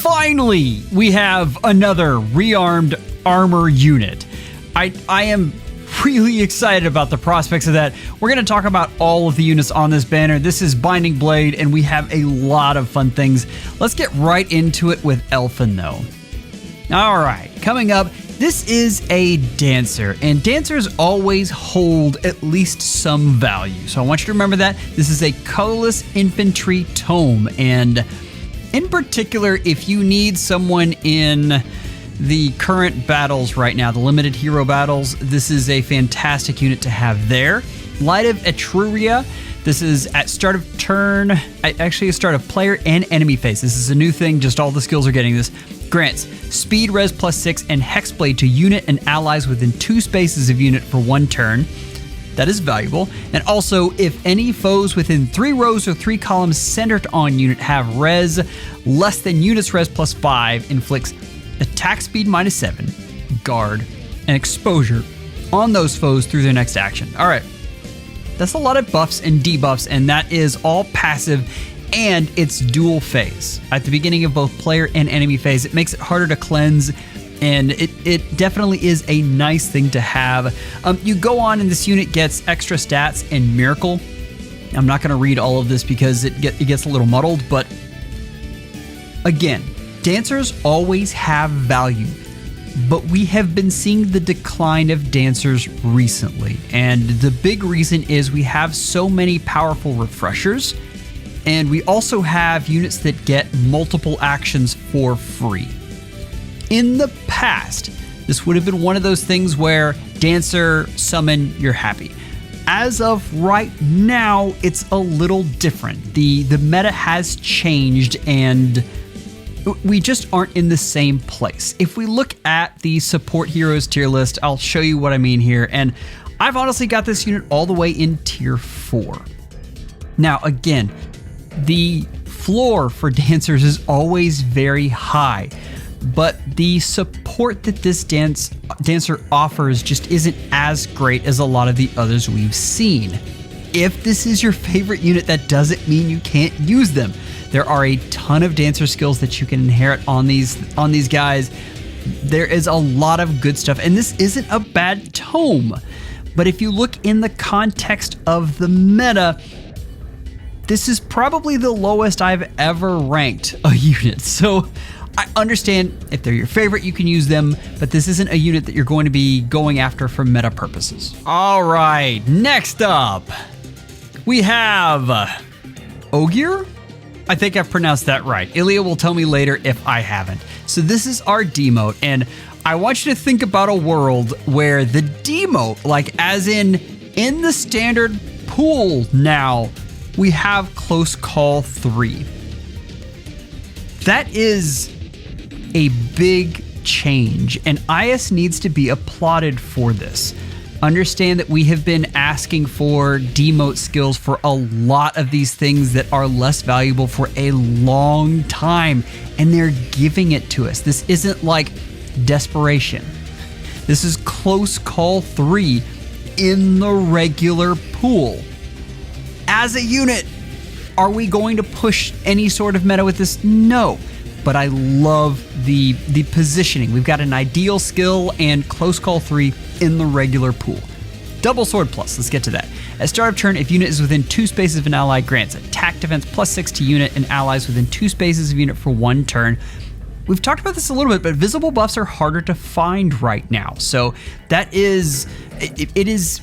Finally, we have another rearmed armor unit. I am really excited about the prospects of that. We're going to talk about all of the units on this banner. This is Binding Blade, and we have a lot of fun things. Let's get right into it with Elfinn, though. All right, coming up, this is a dancer, and dancers always hold at least some value. So I want you to remember that. This is a colorless infantry tome, and in particular, if you need someone in the current battles right now, the limited hero battles, this is a fantastic unit to have there. Light of Etruria, this is at start of turn, actually a start of player and enemy phase. This is a new thing, just all the skills are getting this. Grants speed res +6 and hexblade to unit and allies within 2 spaces of unit for 1 turn. That is valuable. And also, if any foes within 3 rows or 3 columns centered on unit have res less than unit's res +5, inflicts attack speed -7, guard, and exposure on those foes through their next action. All right, that's a lot of buffs and debuffs, and that is all passive, and it's dual phase. At the beginning of both player and enemy phase, it makes it harder to cleanse, and it definitely is a nice thing to have. You go on, and this unit gets extra stats and Miracle. I'm not going to read all of this because it gets a little muddled, but again, dancers always have value, but we have been seeing the decline of dancers recently. And the big reason is we have so many powerful refreshers, and we also have units that get multiple actions for free. In the past, this would have been one of those things where dancer, summon, you're happy. As of right now, it's a little different. The meta has changed, and we just aren't in the same place. If we look at the support heroes tier list, I'll show you what I mean here. And I've honestly got this unit all the way in tier 4. Now, again, the floor for dancers is always very high, but the support that this dancer offers just isn't as great as a lot of the others we've seen. If this is your favorite unit, that doesn't mean you can't use them. There are a ton of dancer skills that you can inherit on these guys. There is a lot of good stuff, and this isn't a bad tome. But if you look in the context of the meta, this is probably the lowest I've ever ranked a unit. So I understand if they're your favorite, you can use them, but this isn't a unit that you're going to be going after for meta purposes. All right, next up, we have Ogier. I think I've pronounced that right. Ilya will tell me later if I haven't. So this is our demote, and I want you to think about a world where the demote, like as in the standard pool now, we have Close Call 3. That is a big change, and IS needs to be applauded for this. Understand that we have been asking for demote skills for a lot of these things that are less valuable for a long time, and they're giving it to us. This isn't like desperation. This is Close Call 3 in the regular pool. As a unit, are we going to push any sort of meta with this? No. But I love the positioning. We've got an ideal skill and Close Call 3 in the regular pool. Double Sword Plus, let's get to that. At start of turn, if unit is within 2 spaces of an ally, grants attack defense +6 to unit and allies within 2 spaces of unit for 1 turn. We've talked about this a little bit, but visible buffs are harder to find right now. So that is, it is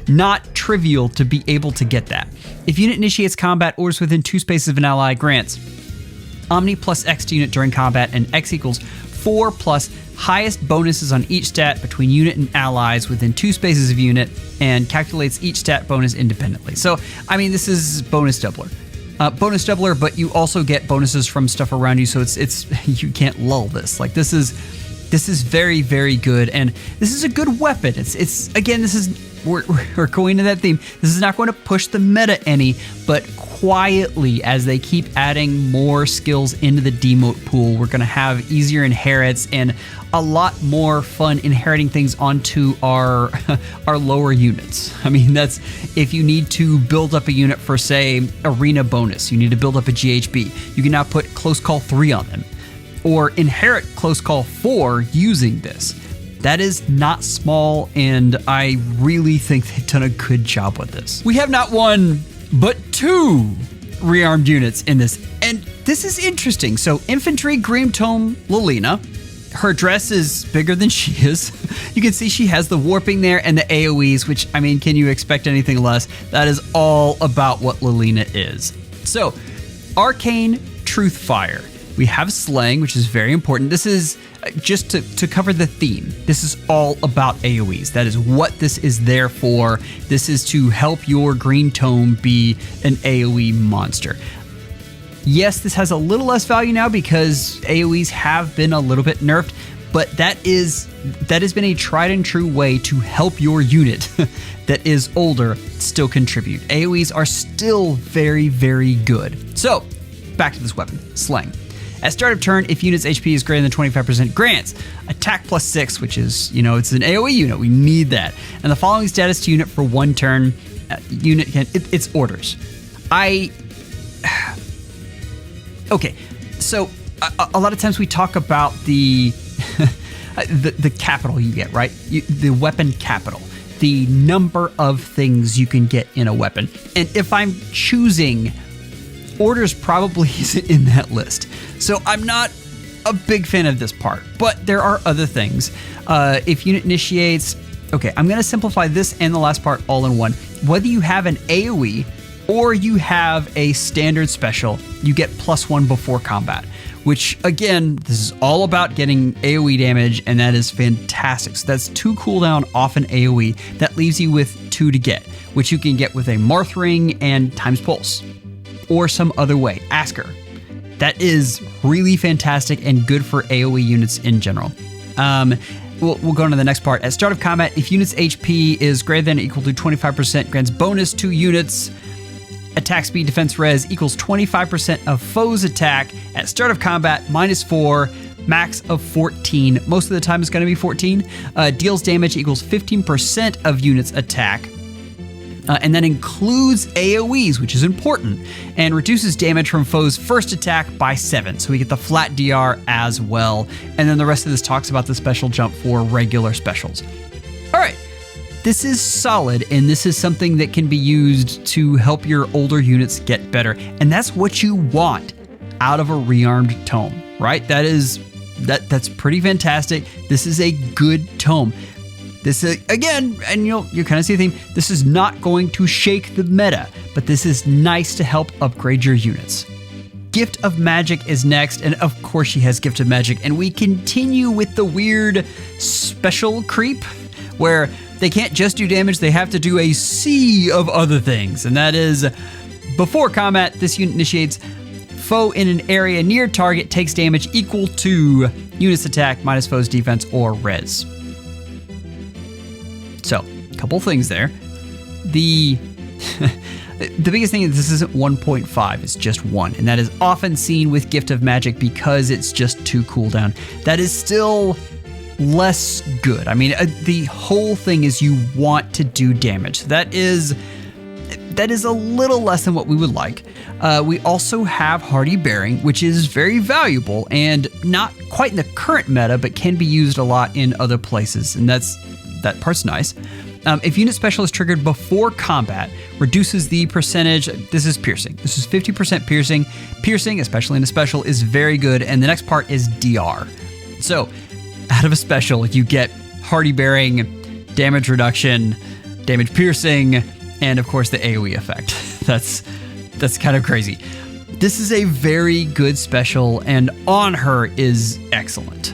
not trivial to be able to get that. If unit initiates combat or is within 2 spaces of an ally, grants Omni +X to unit during combat, and X equals 4+ highest bonuses on each stat between unit and allies within 2 spaces of unit, and calculates each stat bonus independently. So, I mean, this is bonus doubler. But you also get bonuses from stuff around you, so it's you can't lull this. Like, this is very, very good, and this is a good weapon. It's again, this is we're going to that theme. This is not going to push the meta any, but quietly, as they keep adding more skills into the demote pool, we're going to have easier inherits and a lot more fun inheriting things onto our lower units. I mean, that's if you need to build up a unit for, say, arena bonus, you need to build up a GHB. You can now put Close Call 3 on them. or inherit close call 4 using this. That is not small, and I really think they've done a good job with this. We have not one, but 2 rearmed units in this, and this is interesting. So Infantry Green Tome Lilina, her dress is bigger than she is. You can see she has the warping there and the AoEs, which, I mean, can you expect anything less? That is all about what Lilina is. So, Arcane Truth Fire. We have Slaying, which is very important. This is just to cover the theme. This is all about AoEs. That is what this is there for. This is to help your Green Tome be an AoE monster. Yes, this has a little less value now because AoEs have been a little bit nerfed, but that has been a tried and true way to help your unit that is older still contribute. AoEs are still very, very good. So, back to this weapon, Slaying. At start of turn, if unit's HP is greater than 25%, grants attack plus 6, which is, it's an AoE unit. We need that. And the following status to unit for 1 turn. Unit can, it's orders. Okay, so a lot of times we talk about the the capital you get, right? The weapon capital, the number of things you can get in a weapon. And if I'm choosing, orders probably isn't in that list. So I'm not a big fan of this part, but there are other things. If unit initiates, okay, I'm going to simplify this and the last part all in one. Whether you have an AoE or you have a standard special, you get +1 before combat, which again, this is all about getting AoE damage, and that is fantastic. So that's 2 cooldown off an AoE. That leaves you with 2 to get, which you can get with a Marth Ring and times Pulse, or some other way, Asker. That is really fantastic and good for AoE units in general. We'll go on to the next part. At start of combat, if unit's HP is greater than or equal to 25%, grants bonus to units. Attack speed, defense res equals 25% of foe's attack. At start of combat, -4, max of 14. Most of the time it's going to be 14. Deals damage equals 15% of unit's attack. And that includes AoEs, which is important, and reduces damage from foe's first attack by 7. So we get the flat DR as well. And then the rest of this talks about the special jump for regular specials. All right. This is solid, and this is something that can be used to help your older units get better. And that's what you want out of a rearmed tome, right? That's pretty fantastic. This is a good tome. This is, again, and you kind of see the theme, this is not going to shake the meta, but this is nice to help upgrade your units. Gift of Magic is next, and of course she has Gift of Magic, and we continue with the weird special creep, where they can't just do damage, they have to do a sea of other things. And that is, before combat, this unit initiates, foe in an area near target takes damage equal to unit's attack minus foe's defense or res. So, a couple things there. The biggest thing is this isn't 1.5, it's just 1. And that is often seen with Gift of Magic because it's just 2 cooldown. That is still less good. I mean, the whole thing is you want to do damage. That is a little less than what we would like. We also have Hardy Bearing, which is very valuable and not quite in the current meta, but can be used a lot in other places, and that part's nice. If unit special is triggered before combat, reduces the percentage. This is piercing. This is 50% piercing. Piercing, especially in a special, is very good. And the next part is DR. So, out of a special, you get Hardy Bearing, damage reduction, damage piercing, and of course the AoE effect. That's kind of crazy. This is a very good special, and on her is excellent.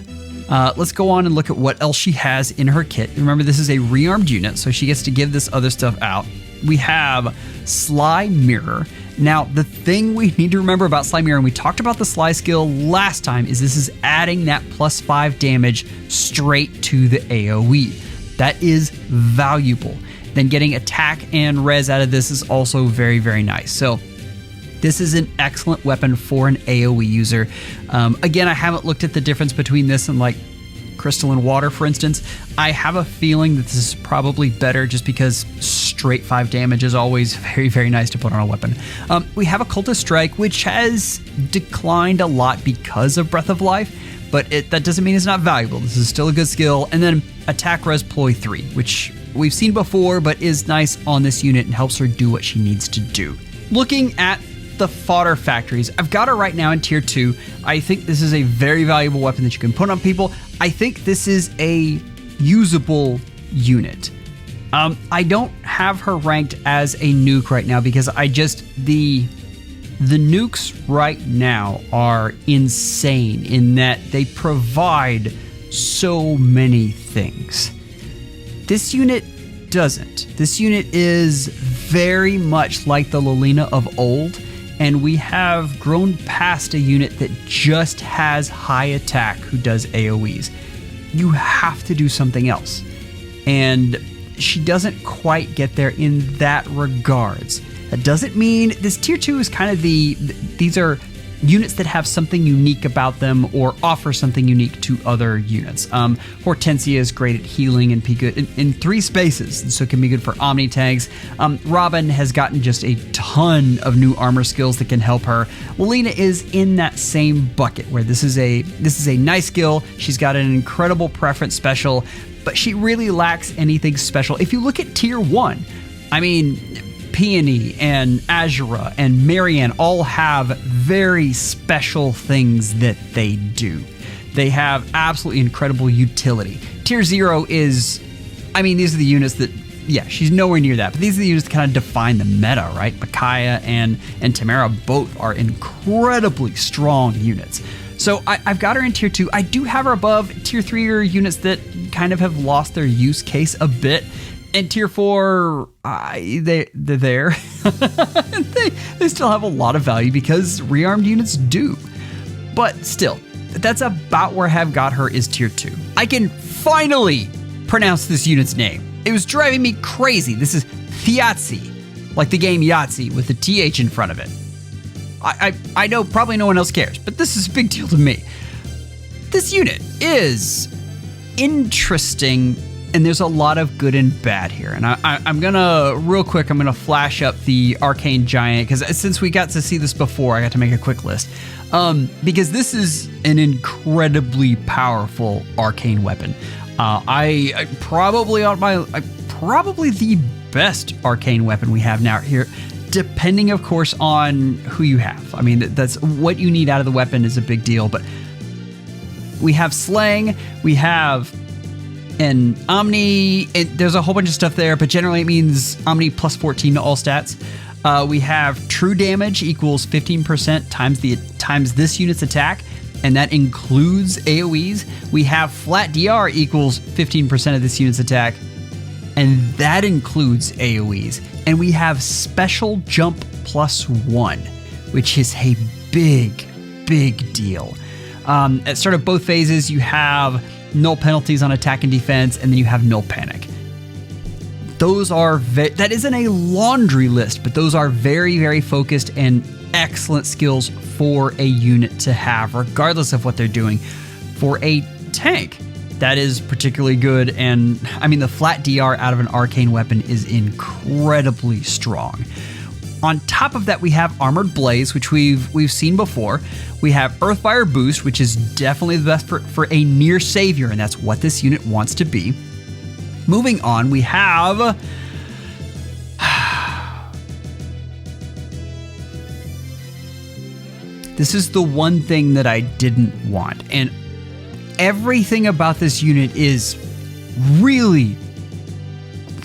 Let's go on and look at what else she has in her kit. Remember, this is a rearmed unit, so she gets to give this other stuff out. We have Sly Mirror. Now, the thing we need to remember about Sly Mirror, and we talked about the Sly skill last time, is this is adding that +5 damage straight to the AoE. That is valuable. Then getting attack and res out of this is also very, very nice. So this is an excellent weapon for an AoE user. Again, I haven't looked at the difference between this and like Crystal and Water, for instance. I have a feeling that this is probably better just because straight 5 damage is always very, very nice to put on a weapon. We have Occultist Strike, which has declined a lot because of Breath of Life, but that doesn't mean it's not valuable. This is still a good skill. And then Attack Res Ploy 3, which we've seen before, but is nice on this unit and helps her do what she needs to do. Looking at the fodder factories, I've got her right now in tier 2. I think this is a very valuable weapon that you can put on people. I think this is a usable unit. I don't have her ranked as a nuke right now because the nukes right now are insane in that they provide so many things. This unit doesn't. This unit is very much like the Lilina of old, and we have grown past a unit that just has high attack who does AoEs. You have to do something else. And she doesn't quite get there in that regards. That doesn't mean this tier 2 is kind of these are units that have something unique about them or offer something unique to other units. Hortensia is great at healing and be good in 3 spaces, so it can be good for Omni tags. Robin has gotten just a ton of new armor skills that can help her. Lilina is in that same bucket where this is a nice skill. She's got an incredible preference special, but she really lacks anything special. If you look at tier 1, I mean, Peony and Azura and Marianne all have very special things that they do. They have absolutely incredible utility. Tier 0 is, I mean, these are the units that, yeah, she's nowhere near that, but these are the units that kind of define the meta, right? Micaiah and Tamara both are incredibly strong units. So I've got her in tier 2. I do have her above tier 3 units that kind of have lost their use case a bit. And tier 4, they're there. they still have a lot of value because rearmed units do. But still, that's about where I have got her is tier 2. I can finally pronounce this unit's name. It was driving me crazy. This is Þjazi, like the game Yahtzee with the TH in front of it. I know probably no one else cares, but this is a big deal to me. This unit is interesting, and there's a lot of good and bad here. And I'm gonna, real quick, I'm gonna flash up the Arcane Giant, because since we got to see this before, I got to make a quick list. Because this is an incredibly powerful arcane weapon. I probably the best arcane weapon we have now here, depending, of course, on who you have. I mean, that's what you need out of the weapon is a big deal, but we have Slang, we have an Omni, there's a whole bunch of stuff there, but generally it means Omni plus 14 to all stats. We have true damage equals 15% times this unit's attack, and that includes AoEs. We have flat DR equals 15% of this unit's attack, and that includes AoEs. And we have special jump +1, which is a big deal. At start of both phases, you have null penalties on attack and defense, and then you have null panic. Those are that isn't a laundry list, but those are very focused and excellent skills for a unit to have, regardless of what they're doing. For a tank, that is particularly good, and I mean, the flat DR out of an arcane weapon is incredibly strong. On top of that, we have Armored Blaze, which we've seen before. We have Earthfire Boost, which is definitely the best for a near savior, and that's what this unit wants to be. Moving on, we have this is the one thing that I didn't want, and everything about this unit is really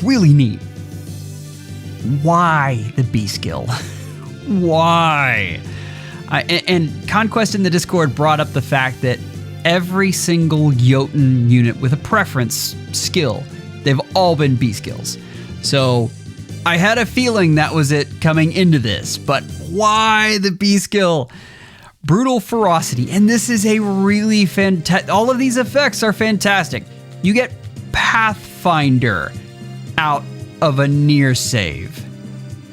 neat. Why the B skill? Why? And Conquest in the Discord brought up the fact that every single Jotun unit with a preference skill, they've all been B skills. So I had a feeling that was it coming into this, but why the B skill? Brutal Ferocity, and this is a really fantastic, all of these effects are fantastic. You get Pathfinder out of a near save.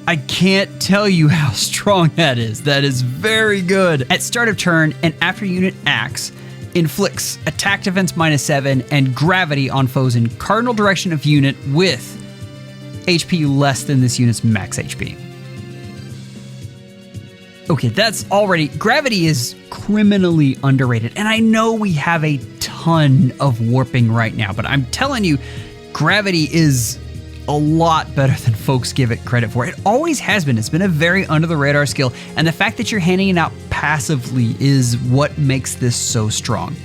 I can't tell you how strong that is. That is very good. At start of turn and after unit acts, inflicts attack defense -7 and gravity on foes in cardinal direction of unit with HP less than this unit's max HP. Okay, that's already... Gravity is criminally underrated, and I know we have a ton of warping right now, but I'm telling you, gravity is a lot better than folks give it credit for. It always has been. It's been a very under-the-radar skill, and the fact that you're handing it out passively is what makes this so strong.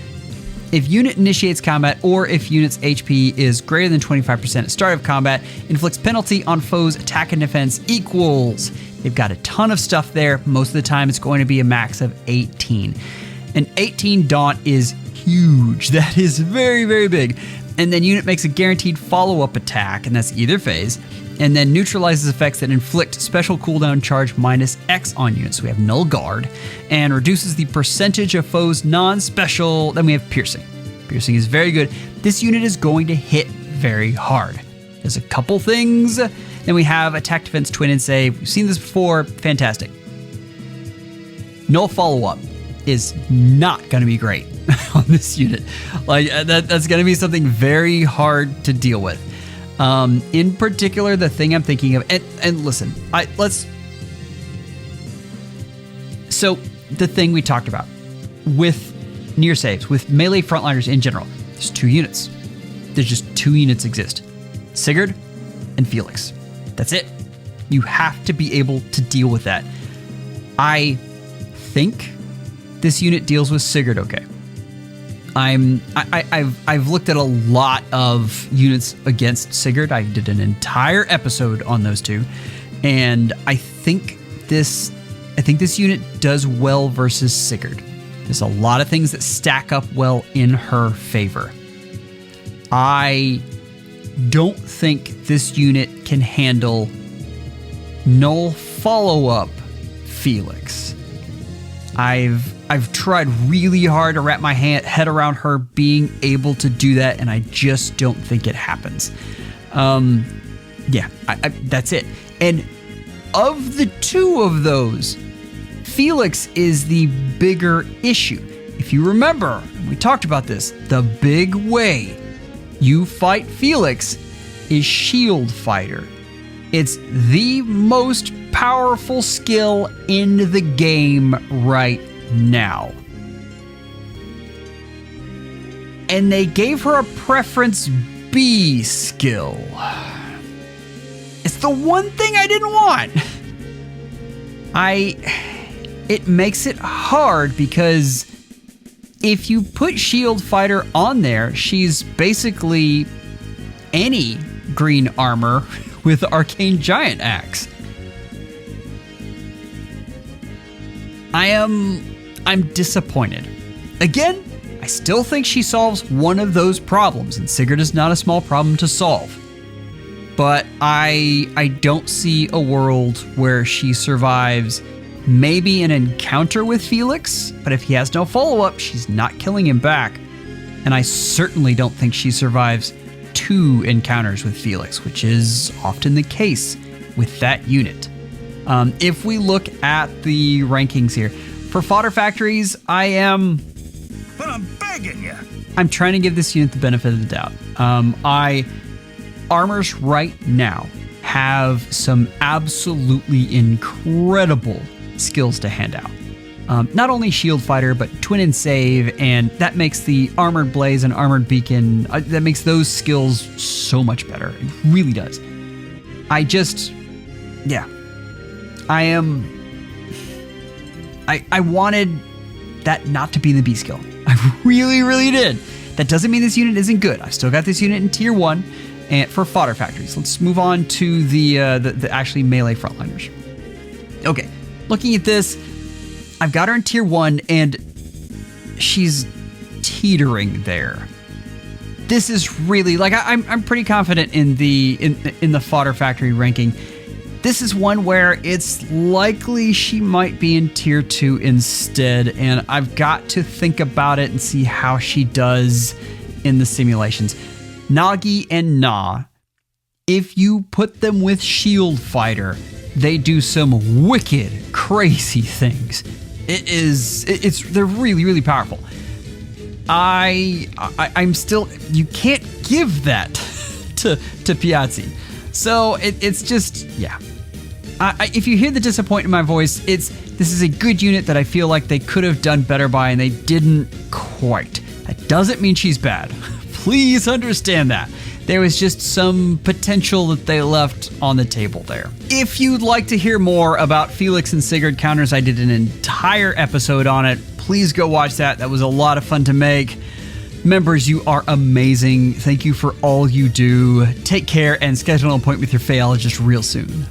If unit initiates combat, or if unit's HP is greater than 25% at start of combat, inflicts penalty on foes' attack and defense equals... They've got a ton of stuff there. Most of the time, it's going to be a max of 18. And 18 Daunt is huge. That is very, very big. And then unit makes a guaranteed follow-up attack, and that's either phase, and then neutralizes effects that inflict special cooldown charge minus X on units. So we have Null Guard, and reduces the percentage of foes non-special. Then we have Piercing. Piercing is very good. This unit is going to hit very hard. There's a couple things. Then we have Attack, Defense, Twin, and Save. We've seen this before. Fantastic. Null Follow-Up is not going to be great on this unit. Like that's going to be something very hard to deal with. In particular, the thing I'm thinking of, and listen, so the thing we talked about with near saves, with melee frontliners in general, there's two units. There's just two units exist. Sigurd and Felix. That's it. You have to be able to deal with that. I think this unit deals with Sigurd okay. I've looked at a lot of units against Sigurd. I did an entire episode on those two, and I think this unit does well versus Sigurd. There's a lot of things that stack up well in her favor. I don't think this unit can handle Null Follow-Up Felix. I've tried really hard to wrap my head around her being able to do that, and I just don't think it happens. That's it. And of the two of those, Felix is the bigger issue. If you remember, we talked about this, the big way you fight Felix is Shield Fighter. It's the most powerful skill in the game right now. And they gave her a Preference B skill. It's the one thing I didn't want. It makes it hard because if you put Shield Fighter on there, she's basically any green armor with Arcane Giant Axe. I'm disappointed. Again, I still think she solves one of those problems, and Sigurd is not a small problem to solve. But I don't see a world where she survives maybe an encounter with Felix, but if he has no follow-up, she's not killing him back. And I certainly don't think she survives 2 encounters with Felix, which is often the case with that unit. If we look at the rankings here, for fodder factories, But I'm begging you. I'm trying to give this unit the benefit of the doubt. Armors right now have some absolutely incredible skills to hand out. Not only Shield Fighter, but Twin and Save, and that makes the Armored Blaze and Armored Beacon, that makes those skills so much better. It really does. I wanted that not to be the B skill. I really, really did. That doesn't mean this unit isn't good. I've still got this unit in tier 1 and for fodder factories. Let's move on to the actually melee frontliners. Okay, looking at this, I've got her in tier 1 and she's teetering there. This is really like I'm pretty confident in the fodder factory ranking. This is one where it's likely she might be in tier 2 instead, and I've got to think about it and see how she does in the simulations. Nagi and Na, if you put them with Shield Fighter, they do some wicked, crazy things. They're really, really powerful. I'm still, you can't give that to Pjazi. So it's just, yeah. If you hear the disappointment in my voice, this is a good unit that I feel like they could have done better by, and they didn't quite. That doesn't mean she's bad. Please understand that. There was just some potential that they left on the table there. If you'd like to hear more about Felix and Sigurd counters, I did an entire episode on it. Please go watch that. That was a lot of fun to make. Members, you are amazing. Thank you for all you do. Take care and schedule an appointment with your FEHologist real soon.